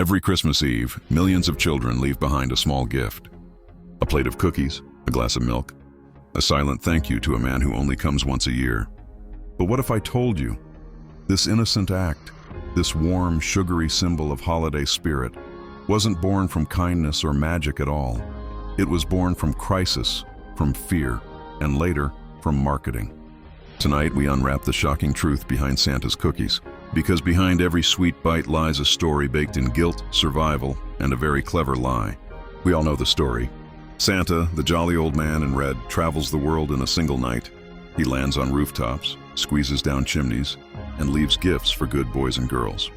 Every Christmas Eve, millions of children leave behind a small gift. A plate of cookies, a glass of milk, a silent thank you to a man who only comes once a year. But what if I told you, this innocent act, this warm, sugary symbol of holiday spirit, wasn't born from kindness or magic at all. It was born from crisis, from fear, and later, from marketing. Tonight, we unwrap the shocking truth behind Santa's cookies, because behind every sweet bite lies a story baked in guilt, survival, and a very clever lie. We all know the story. Santa, the jolly old man in red, travels the world in a single night. He lands on rooftops, squeezes down chimneys, and leaves gifts for good boys and girls.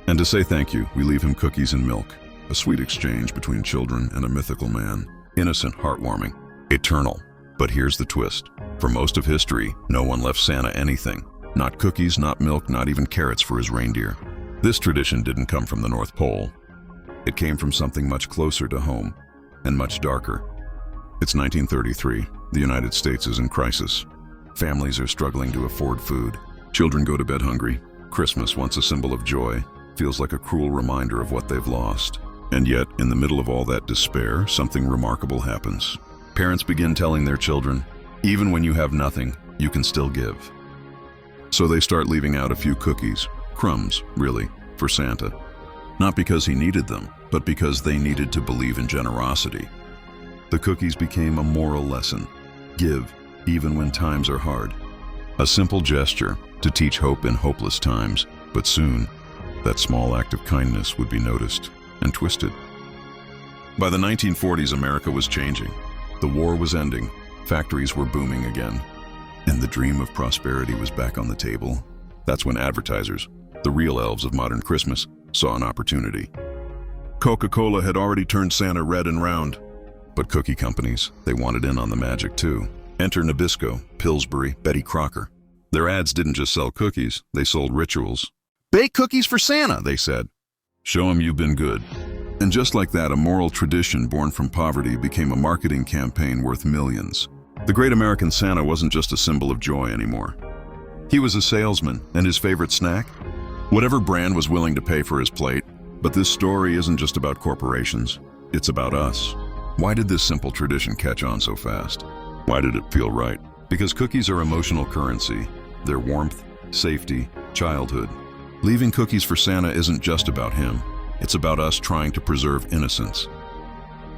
And to say thank you, we leave him cookies and milk, a sweet exchange between children and a mythical man. Innocent, heartwarming, eternal. But here's the twist. For most of history, no one left Santa anything. Not cookies, not milk, not even carrots for his reindeer. This tradition didn't come from the North Pole. It came from something much closer to home, and much darker. It's 1933. The United States is in crisis. Families are struggling to afford food. Children go to bed hungry. Christmas, once a symbol of joy, feels like a cruel reminder of what they've lost. And yet, in the middle of all that despair, something remarkable happens. Parents begin telling their children, even when you have nothing, you can still give. So they start leaving out a few cookies, crumbs, really, for Santa. Not because he needed them, but because they needed to believe in generosity. The cookies became a moral lesson. Give, even when times are hard. A simple gesture to teach hope in hopeless times, but soon, that small act of kindness would be noticed and twisted. By the 1940s, America was changing. The war was ending, factories were booming again, and the dream of prosperity was back on the table. That's when advertisers, the real elves of modern Christmas, saw an opportunity. Coca-Cola had already turned Santa red and round, but cookie companies, they wanted in on the magic too. Enter Nabisco, Pillsbury, Betty Crocker. Their ads didn't just sell cookies, they sold rituals. Bake cookies for Santa, they said. Show him you've been good. And just like that, a moral tradition born from poverty became a marketing campaign worth millions. The Great American Santa wasn't just a symbol of joy anymore. He was a salesman, and his favorite snack? Whatever brand was willing to pay for his plate. But this story isn't just about corporations, it's about us. Why did this simple tradition catch on so fast? Why did it feel right? Because cookies are emotional currency. They're warmth, safety, childhood. Leaving cookies for Santa isn't just about him. It's about us trying to preserve innocence,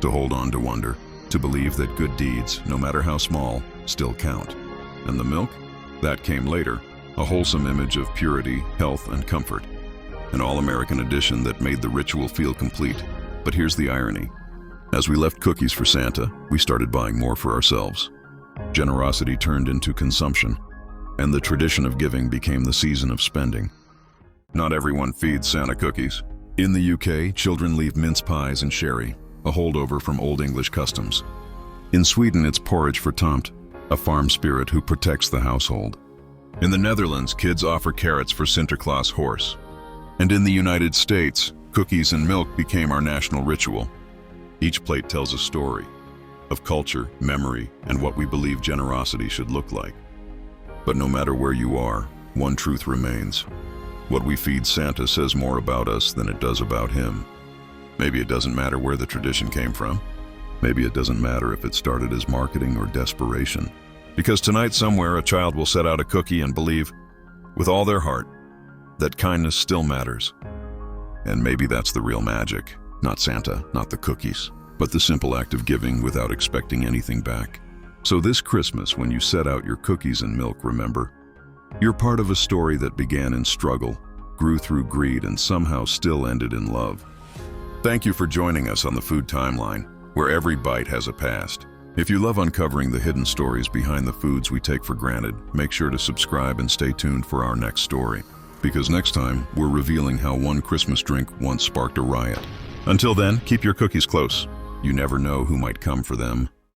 to hold on to wonder, to believe that good deeds, no matter how small, still count. And the milk? That came later, a wholesome image of purity, health, and comfort. An all-American addition that made the ritual feel complete. But here's the irony. As we left cookies for Santa, we started buying more for ourselves. Generosity turned into consumption, and the tradition of giving became the season of spending. Not everyone feeds Santa cookies. In the UK, children leave mince pies and sherry, a holdover from Old English customs. In Sweden, it's porridge for Tomt, a farm spirit who protects the household. In the Netherlands, kids offer carrots for Santa Claus horse. And in the United States, cookies and milk became our national ritual. Each plate tells a story of culture, memory, and what we believe generosity should look like. But no matter where you are, one truth remains. What we feed Santa says more about us than it does about him. Maybe it doesn't matter where the tradition came from. Maybe it doesn't matter if it started as marketing or desperation. Because tonight somewhere a child will set out a cookie and believe, with all their heart, that kindness still matters. And maybe that's the real magic. Not Santa, not the cookies, but the simple act of giving without expecting anything back. So this Christmas, when you set out your cookies and milk, remember, you're part of a story that began in struggle, grew through greed, and somehow still ended in love. Thank you for joining us on the Food Timeline, where every bite has a past. If you love uncovering the hidden stories behind the foods we take for granted, make sure to subscribe and stay tuned for our next story. Because next time, we're revealing how one Christmas drink once sparked a riot. Until then, keep your cookies close. You never know who might come for them.